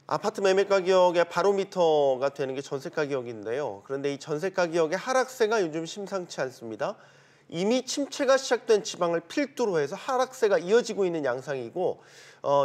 아파트 매매 가격의 바로미터가 되는 게 전세 가격인데요. 그런데 이 전세 가격의 하락세가 요즘 심상치 않습니다. 이미 침체가 시작된 지방을 필두로 해서 하락세가 이어지고 있는 양상이고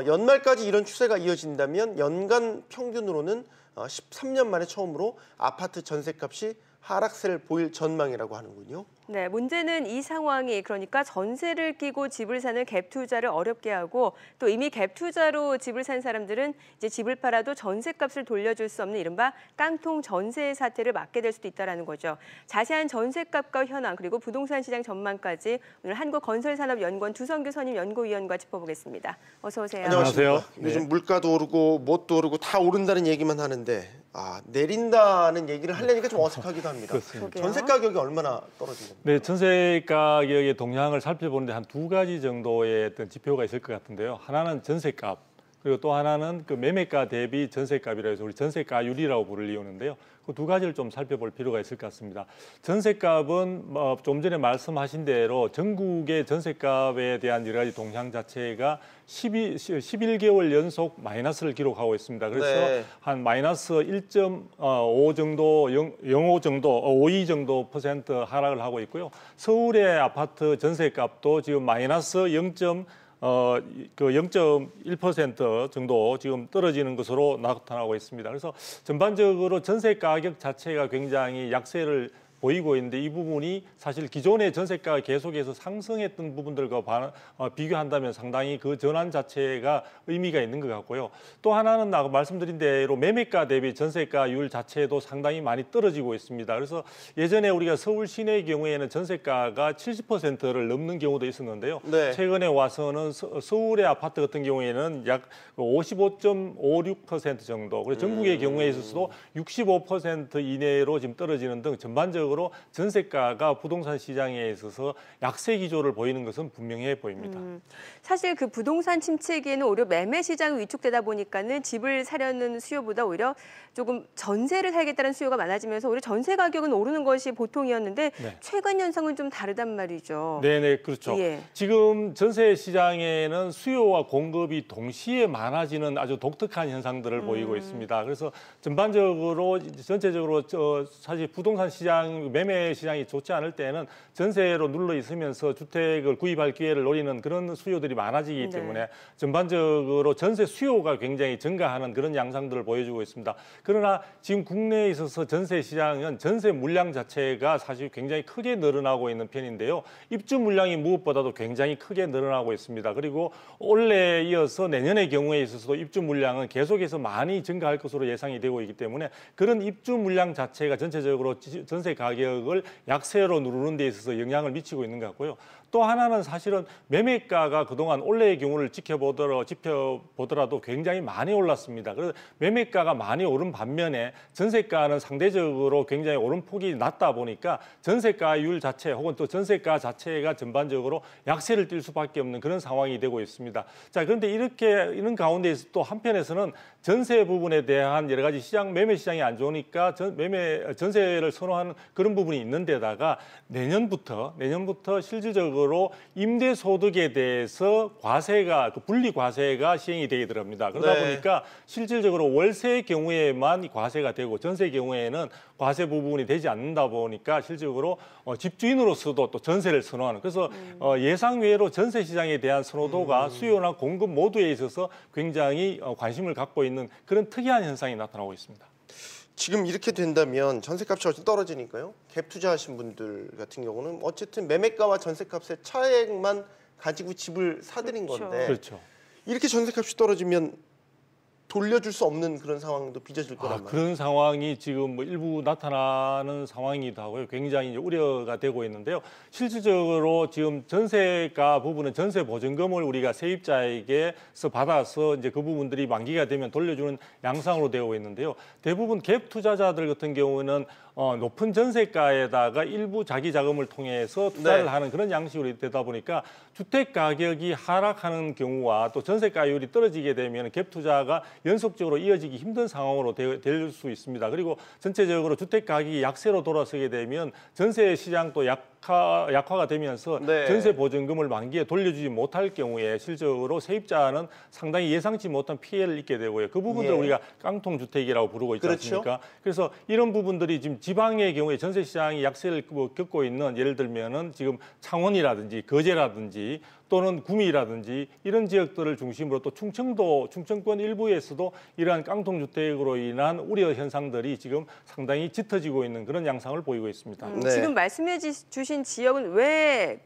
연말까지 이런 추세가 이어진다면 연간 평균으로는 13년 만에 처음으로 아파트 전세값이 하락세를 보일 전망이라고 하는군요. 네, 문제는 이 상황이 그러니까 전세를 끼고 집을 사는 갭 투자를 어렵게 하고 또 이미 갭 투자로 집을 산 사람들은 이제 집을 팔아도 전세값을 돌려줄 수 없는 이른바 깡통 전세 사태를 맞게 될 수도 있다는 거죠. 자세한 전세값과 현황 그리고 부동산 시장 전망까지 오늘 한국건설산업연구원 두성규 선임 연구위원과 짚어보겠습니다. 어서 오세요. 안녕하세요. 요즘 물가도 오르고 뭣도 오르고 다 오른다는 얘기만 하는데 내린다는 얘기를 하려니까 좀 어색하기도 합니다. 전세 가격이 얼마나 떨어진 겁니까? 네, 전세 가격의 동향을 살펴보는데 한 두 가지 정도의 어떤 지표가 있을 것 같은데요. 하나는 전세값, 그리고 또 하나는 그 매매가 대비 전세값이라 해서 우리 전세가율이라고 부르는데요. 그 두 가지를 좀 살펴볼 필요가 있을 것 같습니다. 전세값은 좀 전에 말씀하신 대로 전국의 전세값에 대한 여러 가지 동향 자체가 11개월 연속 마이너스를 기록하고 있습니다. 그래서 한 마이너스 1.5 정도, 0.5 정도, 52 정도 퍼센트 하락을 하고 있고요. 서울의 아파트 전세값도 지금 마이너스 0.1% 정도 지금 떨어지는 것으로 나타나고 있습니다. 그래서 전반적으로 전세 가격 자체가 굉장히 약세를 보이고 있는데 이 부분이 사실 기존의 전세가가 계속해서 상승했던 부분들과 비교한다면 상당히 그 전환 자체가 의미가 있는 것 같고요. 또 하나는 아까 말씀드린 대로 매매가 대비 전세가율 자체도 상당히 많이 떨어지고 있습니다. 그래서 예전에 우리가 서울 시내의 경우에는 전세가가 70%를 넘는 경우도 있었는데요. 최근에 와서는 서울의 아파트 같은 경우에는 약 55.56% 정도, 그리고 전국의 경우에 있어서도 65% 이내로 지금 떨어지는 등 전반적으로 전세가가 부동산 시장에 있어서 약세 기조를 보이는 것은 분명해 보입니다. 사실 그 부동산 침체기에는 오히려 매매 시장이 위축되다 보니까는 집을 사려는 수요보다 오히려 조금 전세를 살겠다는 수요가 많아지면서 오히려 전세 가격은 오르는 것이 보통이었는데 최근 현상은 좀 다르단 말이죠. 네네, 그렇죠. 지금 전세 시장에는 수요와 공급이 동시에 많아지는 아주 독특한 현상들을 보이고 있습니다. 그래서 전반적으로 전체적으로 사실 부동산 시장 매매 시장이 좋지 않을 때는 전세로 눌러 있으면서 주택을 구입할 기회를 노리는 그런 수요들이 많아지기 때문에 전반적으로 전세 수요가 굉장히 증가하는 그런 양상들을 보여주고 있습니다. 그러나 지금 국내에 있어서 전세 시장은 전세 물량 자체가 사실 굉장히 크게 늘어나고 있는 편인데요. 입주 물량이 무엇보다도 굉장히 크게 늘어나고 있습니다. 그리고 올해에 이어서 내년의 경우에 있어서도 입주 물량은 계속해서 많이 증가할 것으로 예상이 되고 있기 때문에 그런 입주 물량 자체가 전체적으로 전세 가격을 약세로 누르는 데 있어서 영향을 미치고 있는 것 같고요. 또 하나는 사실은 매매가가 그동안 올해의 경우를 지켜보더라도 굉장히 많이 올랐습니다. 그래서 매매가가 많이 오른 반면에 전세가는 상대적으로 굉장히 오름폭이 낮다 보니까 전세가율 자체 혹은 또 전세가 자체가 전반적으로 약세를 띌 수밖에 없는 그런 상황이 되고 있습니다. 자, 그런데 이런 가운데에서 또 한편에서는 전세 부분에 대한 여러 가지 매매 시장이 안 좋으니까 전세를 선호하는 그런 부분이 있는데다가 내년부터 실질적으로 임대소득에 대해서 분리 과세가 시행이 되게 됩니다. 그러다 보니까 실질적으로 월세의 경우에만 과세가 되고 전세 경우에는 과세 부분이 되지 않는다 보니까 실질적으로 집주인으로서도 또 전세를 선호하는, 그래서 예상외로 전세 시장에 대한 선호도가 수요나 공급 모두에 있어서 굉장히 관심을 갖고 있는 그런 특이한 현상이 나타나고 있습니다. 지금 이렇게 된다면 전세값이 어쨌든 떨어지니까요. 갭 투자하신 분들 같은 경우는 어쨌든 매매가와 전세값의 차액만 가지고 집을 사들인 건데 이렇게 전세값이 떨어지면 돌려줄 수 없는 그런 상황도 빚어질 거란 말이에요. 그런 상황이 지금 일부 나타나는 상황이기도 하고요. 굉장히 이제 우려가 되고 있는데요. 실질적으로 지금 전세가 부분은 전세 보증금을 우리가 세입자에게서 받아서 이제 그 부분들이 만기가 되면 돌려주는 양상으로 되고 있는데요. 대부분 갭 투자자들 같은 경우는 높은 전세가에다가 일부 자기 자금을 통해서 투자를 하는 그런 양식으로 되다 보니까 주택 가격이 하락하는 경우와 또 전세가율이 떨어지게 되면 갭 투자가 연속적으로 이어지기 힘든 상황으로 될 수 있습니다. 그리고 전체적으로 주택 가격이 약세로 돌아서게 되면 전세 시장도 약화가 되면서 네. 전세 보증금을 만기에 돌려주지 못할 경우에 실적으로 세입자는 상당히 예상치 못한 피해를 입게 되고요. 그 부분들을 예. 우리가 깡통주택이라고 부르고 있지 그렇죠. 않습니까? 그래서 이런 부분들이 지금 지방의 경우에 전세 시장이 약세를 겪고 있는, 예를 들면은 지금 창원이라든지 거제라든지 또는 구미라든지 이런 지역들을 중심으로 또 충청권 일부에서도 이러한 깡통주택으로 인한 우려 현상들이 지금 상당히 짙어지고 있는 그런 양상을 보이고 있습니다. 네. 지금 말씀해 주신 지역은 왜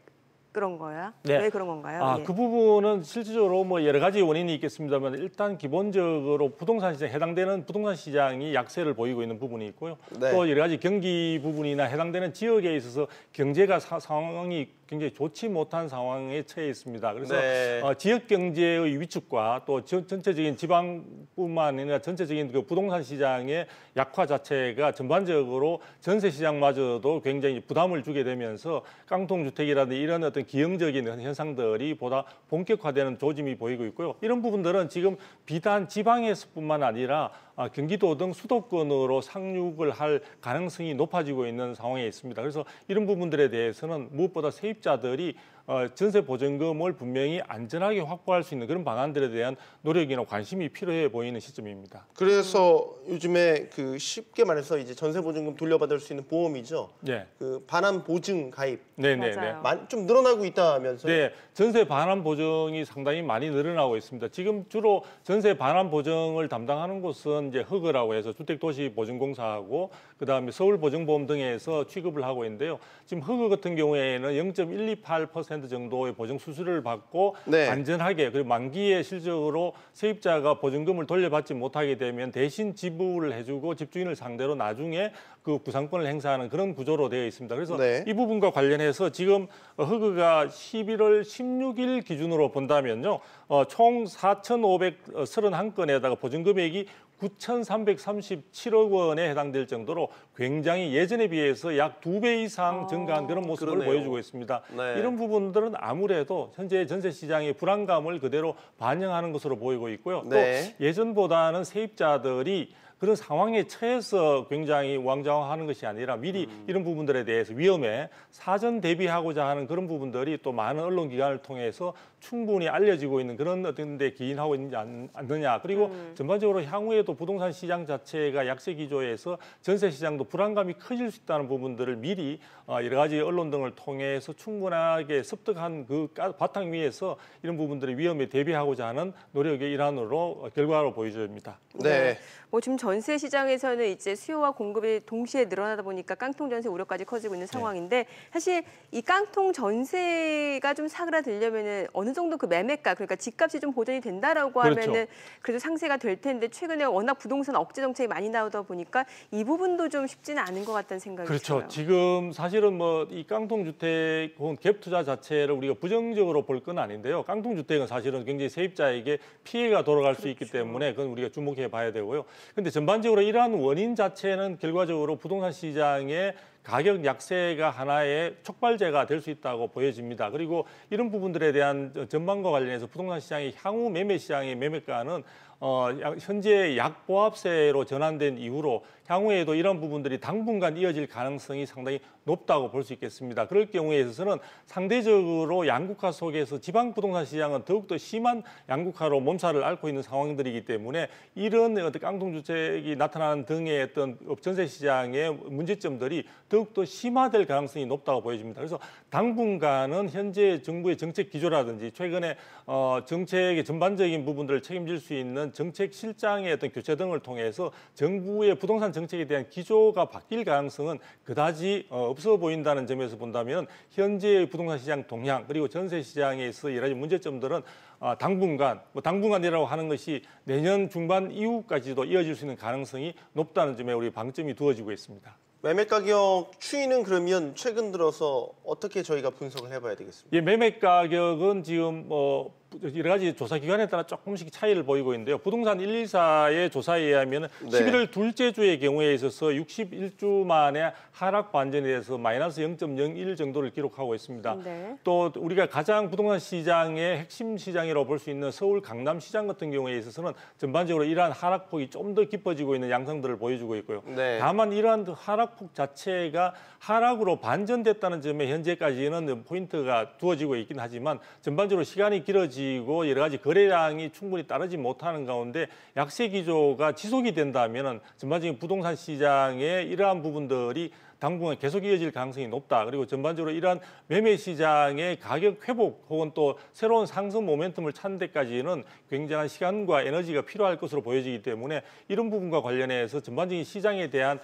그런 거야? 네. 왜 그런 건가요? 예. 그 부분은 실질적으로 뭐 여러 가지 원인이 있겠습니다만 일단 기본적으로 부동산 시장 해당되는 부동산 시장이 약세를 보이고 있는 부분이 있고요. 네. 또 여러 가지 경기 부분이나 해당되는 지역에 있어서 경제가 상황이 굉장히 좋지 못한 상황에 처해 있습니다. 그래서 네. 지역 경제의 위축과 또 전체적인 지방뿐만 아니라 전체적인 그 부동산 시장의 약화 자체가 전반적으로 전세 시장마저도 굉장히 부담을 주게 되면서 깡통주택이라든지 이런 어떤 기형적인 현상들이 보다 본격화되는 조짐이 보이고 있고요. 이런 부분들은 지금 비단 지방에서뿐만 아니라 경기도 등 수도권으로 상륙을 할 가능성이 높아지고 있는 상황에 있습니다. 그래서 이런 부분들에 대해서는 무엇보다 세입자들이 전세 보증금을 분명히 안전하게 확보할 수 있는 그런 방안들에 대한 노력이나 관심이 필요해 보이는 시점입니다. 그래서 요즘에 그 쉽게 말해서 이제 전세 보증금 돌려받을 수 있는 보험이죠. 네. 그 반환 보증 가입 네네네. 맞아요. 좀 늘어나고 있다면서요? 네, 전세 반환 보증이 상당히 많이 늘어나고 있습니다. 지금 주로 전세 반환 보증을 담당하는 곳은 이제 허그라고 해서 주택도시보증공사하고 그다음에 서울보증보험 등에서 취급을 하고 있는데요. 지금 허그 같은 경우에는 0.128% 정도의 보증 수수료를 받고 네. 안전하게 그리고 만기에 실적으로 세입자가 보증금을 돌려받지 못하게 되면 대신 지불을 해주고 집주인을 상대로 나중에 그 구상권을 행사하는 그런 구조로 되어 있습니다. 그래서 네. 이 부분과 관련해서 지금 허그가 11월 16일 기준으로 본다면요. 총 4,531건에다가 보증금액이 9,337억 원에 해당될 정도로 굉장히 예전에 비해서 약 2배 이상 증가한 그런 모습을 그러네요. 보여주고 있습니다. 네. 이런 부분들은 아무래도 현재 전세 시장의 불안감을 그대로 반영하는 것으로 보이고 있고요. 네. 또 예전보다는 세입자들이 그런 상황에 처해서 굉장히 우왕좌왕하는 것이 아니라 미리 이런 부분들에 대해서 위험에 사전 대비하고자 하는 그런 부분들이 또 많은 언론기관을 통해서 충분히 알려지고 있는 그런 어떤 데 기인하고 있지 않느냐. 그리고 전반적으로 향후에도 부동산 시장 자체가 약세 기조에서 전세 시장도 불안감이 커질 수 있다는 부분들을 미리 여러 가지 언론 등을 통해서 충분하게 습득한 그 바탕 위에서 이런 부분들의 위험에 대비하고자 하는 노력의 일환으로 결과로 보여집니다. 네. 뭐 지금 전세 시장에서는 이제 수요와 공급이 동시에 늘어나다 보니까 깡통 전세 우려까지 커지고 있는 상황인데 사실 이 깡통 전세가 좀 사그라들려면은 어느 정도 그 매매가 그러니까 집값이 좀 보전이 된다라고 그렇죠. 하면은 그래도 상세가 될 텐데 최근에 워낙 부동산 억제 정책이 많이 나오다 보니까 이 부분도 좀 쉽지는 않은 것 같다는 생각이 그렇죠. 들어요. 지금 사실은 뭐 이 깡통주택 혹은 갭 투자 자체를 우리가 부정적으로 볼 건 아닌데요. 깡통주택은 사실은 굉장히 세입자에게 피해가 돌아갈 수 있기 때문에 그건 우리가 주목해 봐야 되고요. 근데 전반적으로 이러한 원인 자체는 결과적으로 부동산 시장의 가격 약세가 하나의 촉발제가 될 수 있다고 보여집니다. 그리고 이런 부분들에 대한 전망과 관련해서 부동산 시장의 향후 매매 시장의 매매가는 현재 약보합세로 전환된 이후로 향후에도 이런 부분들이 당분간 이어질 가능성이 상당히 높다고 볼 수 있겠습니다. 그럴 경우에 있어서는 상대적으로 양극화 속에서 지방 부동산 시장은 더욱더 심한 양극화로 몸살을 앓고 있는 상황들이기 때문에 이런 어떤 깡통주택이 나타나는 등의 어떤 전세 시장의 문제점들이 더욱더 심화될 가능성이 높다고 보여집니다. 그래서 당분간은 현재 정부의 정책 기조라든지 최근에 정책의 전반적인 부분들을 책임질 수 있는 정책 실장의 어떤 교체 등을 통해서 정부의 부동산 정책에 대한 기조가 바뀔 가능성은 그다지 없어 보인다는 점에서 본다면 현재의 부동산 시장 동향 그리고 전세 시장에서 여러 가지 문제점들은 당분간, 당분간이라고 하는 것이 내년 중반 이후까지도 이어질 수 있는 가능성이 높다는 점에 우리 방점이 두어지고 있습니다. 매매 가격 추이는 그러면 최근 들어서 어떻게 저희가 분석을 해봐야 되겠습니다. 예, 매매 가격은 지금 여러 가지 조사 기관에 따라 조금씩 차이를 보이고 있는데요. 부동산 124의 조사에 의하면 네. 11월 둘째 주의 경우에 있어서 61주 만에 하락 반전에 대해서 마이너스 0.01 정도를 기록하고 있습니다. 네. 또 우리가 가장 부동산 시장의 핵심 시장이라고 볼 수 있는 서울 강남 시장 같은 경우에 있어서는 전반적으로 이러한 하락폭이 좀 더 깊어지고 있는 양상들을 보여주고 있고요. 네. 다만 이러한 하락폭 자체가 하락으로 반전됐다는 점에 현재까지는 포인트가 두어지고 있긴 하지만 전반적으로 시간이 길어지고 여러 가지 거래량이 충분히 따르지 못하는 가운데 약세 기조가 지속이 된다면 전반적인 부동산 시장의 이러한 부분들이 당분간 계속 이어질 가능성이 높다. 그리고 전반적으로 이러한 매매 시장의 가격 회복 혹은 또 새로운 상승 모멘텀을 찾는 데까지는 굉장한 시간과 에너지가 필요할 것으로 보여지기 때문에 이런 부분과 관련해서 전반적인 시장에 대한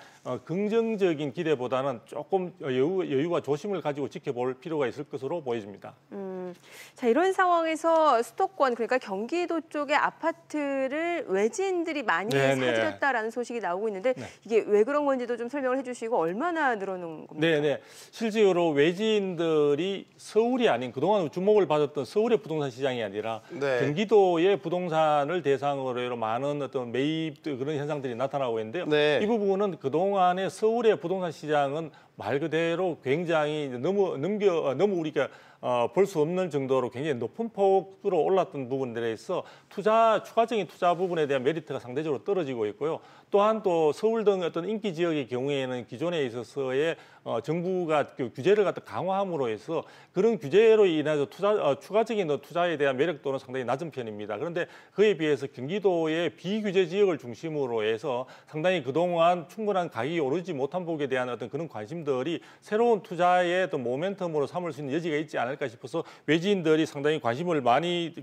긍정적인 기대보다는 조금 여유와 조심을 가지고 지켜볼 필요가 있을 것으로 보여집니다. 자, 이런 상황에서 수도권 그러니까 경기도 쪽의 아파트를 외지인들이 많이 네네. 사들였다라는 소식이 나오고 있는데 네. 이게 왜 그런 건지도 좀 설명을 해주시고 얼마나 늘어난 겁니까? 네네. 실제로 외지인들이 서울이 아닌 그동안 주목을 받았던 서울의 부동산 시장이 아니라 네. 경기도의 부동산을 대상으로 많은 어떤 매입 그런 현상들이 나타나고 있는데요. 네. 이 부분은 그동안의 서울의 부동산 시장은 말 그대로 굉장히 너무 우리가 볼 수 없는 정도로 굉장히 높은 폭으로 올랐던 부분들에 있어 추가적인 투자 부분에 대한 메리트가 상대적으로 떨어지고 있고요. 또한 또 서울 등 어떤 인기 지역의 경우에는 기존에 있어서의 정부가 그 규제를 갖다 강화함으로 해서 그런 규제로 인해서 추가적인 투자에 대한 매력도는 상당히 낮은 편입니다. 그런데 그에 비해서 경기도의 비규제 지역을 중심으로 해서 상당히 그동안 충분한 가격이 오르지 못한 부분에 대한 어떤 그런 관심들이 새로운 투자의 어떤 모멘텀으로 삼을 수 있는 여지가 있지 않을까 싶어서 외지인들이 상당히 관심을 많이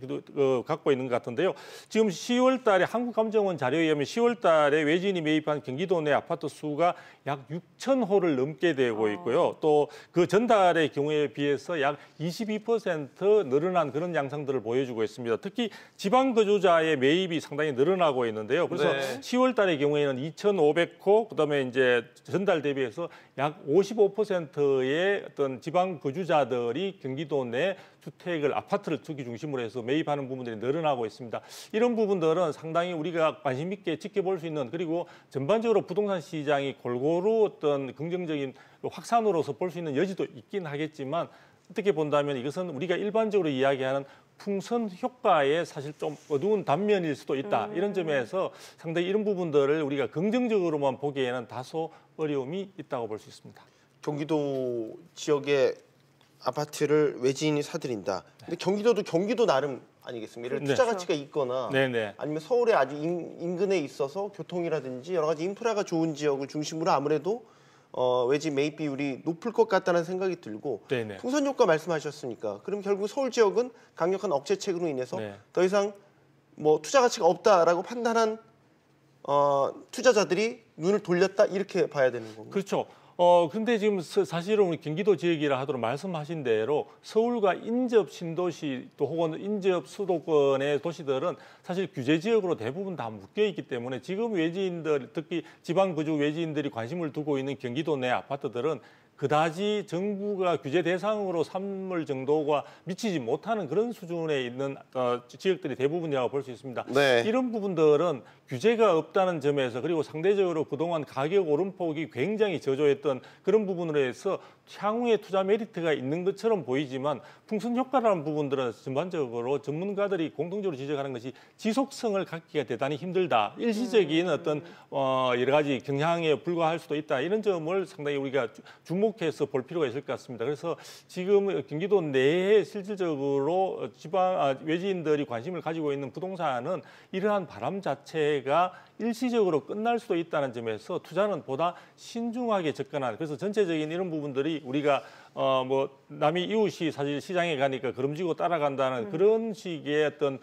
갖고 있는 것 같은데요. 지금 10월 달에 한국감정원 자료에 의하면 10월 달에 외지인이 매입한 경기도 내 아파트 수가 약 6,000호를 넘게 되고 있고요. 또 그 전달의 경우에 비해서 약 22% 늘어난 그런 양상들을 보여주고 있습니다. 특히 지방 거주자의 매입이 상당히 늘어나고 있는데요. 그래서 네. 10월 달의 경우에는 2,500호, 그다음에 이제 전달 대비해서 약 55%의 어떤 지방 거주자들이 경기도 내 주택을 아파트를 투기 중심으로 해서 매입하는 부분들이 늘어나고 있습니다. 이런 부분들은 상당히 우리가 관심 있게 지켜볼 수 있는 그리고 전반적으로 부동산 시장이 골고루 어떤 긍정적인 확산으로서 볼 수 있는 여지도 있긴 하겠지만 어떻게 본다면 이것은 우리가 일반적으로 이야기하는 풍선 효과의 사실 좀 어두운 단면일 수도 있다. 이런 점에서 상당히 이런 부분들을 우리가 긍정적으로만 보기에는 다소 어려움이 있다고 볼 수 있습니다. 경기도 지역의 아파트를 외지인이 사들인다. 근데 경기도도 경기도 나름 아니겠습니까? 예를 들어 투자 네. 가치가 있거나 네네. 아니면 서울에 아주 인근에 있어서 교통이라든지 여러 가지 인프라가 좋은 지역을 중심으로 아무래도 외지 매입 비율이 높을 것 같다는 생각이 들고 네네. 풍선 효과 말씀하셨으니까 그럼 결국 서울 지역은 강력한 억제책으로 인해서 네. 더 이상 뭐 투자 가치가 없다라고 판단한 투자자들이 눈을 돌렸다 이렇게 봐야 되는 건가요? 그렇죠. 근데 지금 사실은 우리 경기도 지역이라 하도록 말씀하신 대로 서울과 인접 신도시 또 혹은 인접 수도권의 도시들은 사실 규제 지역으로 대부분 다 묶여 있기 때문에 지금 외지인들 특히 지방 거주 외지인들이 관심을 두고 있는 경기도 내 아파트들은 그다지 정부가 규제 대상으로 삼을 정도가 미치지 못하는 그런 수준에 있는 지역들이 대부분이라고 볼 수 있습니다. 네. 이런 부분들은 규제가 없다는 점에서 그리고 상대적으로 그동안 가격 오름폭이 굉장히 저조했던 그런 부분으로 해서 향후에 투자 메리트가 있는 것처럼 보이지만 풍선 효과라는 부분들은 전반적으로 전문가들이 공통적으로 지적하는 것이 지속성을 갖기가 대단히 힘들다. 일시적인 어떤 여러 가지 경향에 불과할 수도 있다. 이런 점을 상당히 우리가 주목해서 볼 필요가 있을 것 같습니다. 그래서 지금 경기도 내에 실질적으로 외지인들이 관심을 가지고 있는 부동산은 이러한 바람 자체가 일시적으로 끝날 수도 있다는 점에서 투자는 보다 신중하게 접근하는 그래서 전체적인 이런 부분들이 우리가 뭐 남이 이웃이 사실 시장에 가니까 걸음지고 따라간다는 그런 식의 어떤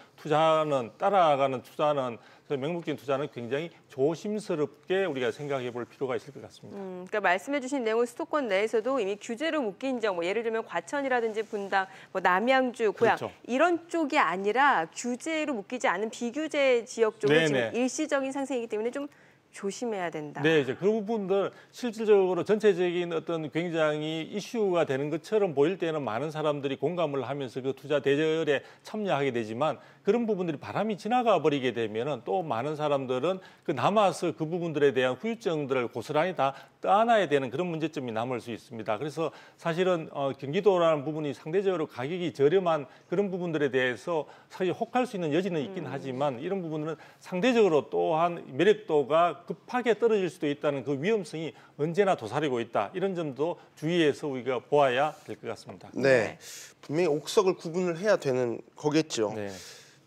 따라가는 투자는 맹목적인 투자는 굉장히 조심스럽게 우리가 생각해 볼 필요가 있을 것 같습니다. 그러니까 말씀해 주신 내용은 수도권 내에서도 이미 규제로 묶인 지역, 뭐 예를 들면 과천이라든지 분당, 뭐 남양주, 고양 그렇죠. 이런 쪽이 아니라 규제로 묶이지 않은 비규제 지역 쪽은 네네. 지금 일시적인 상승이기 때문에 좀 조심해야 된다. 네, 이제 그 부분들 실질적으로 전체적인 어떤 굉장히 이슈가 되는 것처럼 보일 때는 많은 사람들이 공감을 하면서 그 투자 대절에 참여하게 되지만 그런 부분들이 바람이 지나가 버리게 되면은 또 많은 사람들은 그 남아서 그 부분들에 대한 후유증들을 고스란히 다 떠안아야 되는 그런 문제점이 남을 수 있습니다. 그래서 사실은 경기도라는 부분이 상대적으로 가격이 저렴한 그런 부분들에 대해서 사실 혹할 수 있는 여지는 있긴 하지만 이런 부분은 상대적으로 또한 매력도가 급하게 떨어질 수도 있다는 그 위험성이 언제나 도사리고 있다. 이런 점도 주의해서 우리가 보아야 될 것 같습니다. 네, 분명히 옥석을 구분을 해야 되는 거겠죠. 네.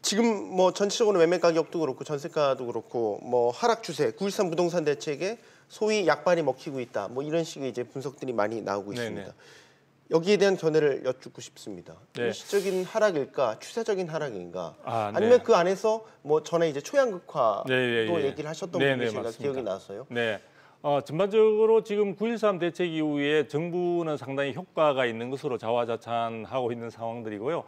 지금 뭐 전체적으로 매매 가격도 그렇고 전세가도 그렇고 뭐 하락 추세, 9.13 부동산 대책에 소위 약발이 먹히고 있다. 뭐 이런 식의 이제 분석들이 많이 나오고 있습니다. 네네. 여기에 대한 견해를 여쭙고 싶습니다. 네. 일시적인 하락일까, 추세적인 하락인가? 네. 아니면 그 안에서 뭐 전에 이제 초양극화도 네, 예. 얘기를 하셨던 네, 부분이 네, 제가 맞습니다. 기억이 나서요. 네. 전반적으로 지금 9.13 대책 이후에 정부는 상당히 효과가 있는 것으로 자화자찬하고 있는 상황들이고요.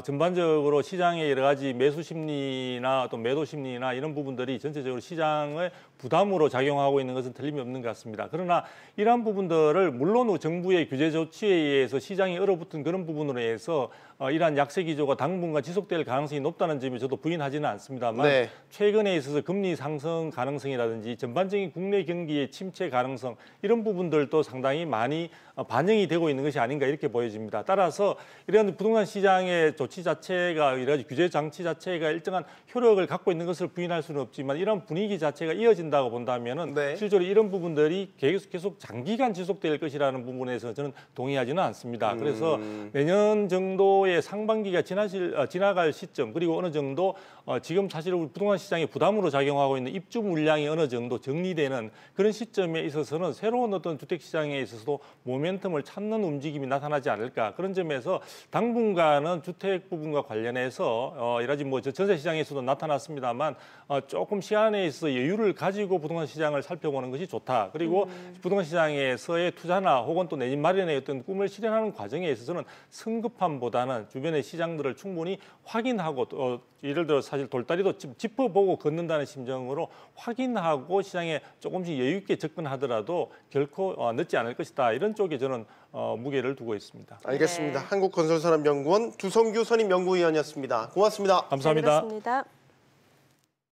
전반적으로 시장의 여러 가지 매수 심리나 또 매도 심리나 이런 부분들이 전체적으로 시장의 부담으로 작용하고 있는 것은 틀림이 없는 것 같습니다. 그러나 이러한 부분들을 물론 정부의 규제 조치에 의해서 시장이 얼어붙은 그런 부분으로 해서 이러한 약세 기조가 당분간 지속될 가능성이 높다는 점에 저도 부인하지는 않습니다만 네. 최근에 있어서 금리 상승 가능성이라든지 전반적인 국내 경기의 침체 가능성 이런 부분들도 상당히 많이 반영이 되고 있는 것이 아닌가 이렇게 보여집니다. 따라서 이런 부동산 시장의 조치 자체가 여러 가지 규제 장치 자체가 일정한 효력을 갖고 있는 것을 부인할 수는 없지만 이런 분위기 자체가 이어진다고 본다면은 네. 실제로 이런 부분들이 계속 장기간 지속될 것이라는 부분에서 저는 동의하지는 않습니다. 그래서 내년 정도의 상반기가 지나갈 시점 그리고 어느 정도 지금 사실 우리 부동산 시장에 부담으로 작용하고 있는 입주 물량이 어느 정도 정리되는 그런 시점에 있어서는 새로운 어떤 주택 시장에 있어서도 모멘텀을 찾는 움직임이 나타나지 않을까 그런 점에서 당분간은 주택 부분과 관련해서 여러 가지 뭐 전세 시장에서도 나타났습니다만 조금 시간에 있어서 여유를 가지고 부동산 시장을 살펴보는 것이 좋다. 그리고 부동산 시장에서의 투자나 혹은 또 내 집 마련의 어떤 꿈을 실현하는 과정에 있어서는 성급함보다는 주변의 시장들을 충분히 확인하고 또 예를 들어 사실 돌다리도 짚어보고 걷는다는 심정으로 확인하고 시장에 조금씩 여유 있게 접근하더라도 결코 늦지 않을 것이다. 이런 쪽에 저는 무게를 두고 있습니다. 알겠습니다. 네. 한국건설산업연구원 두성규 선임연구위원이었습니다. 고맙습니다. 감사합니다. 잘 들었습니다.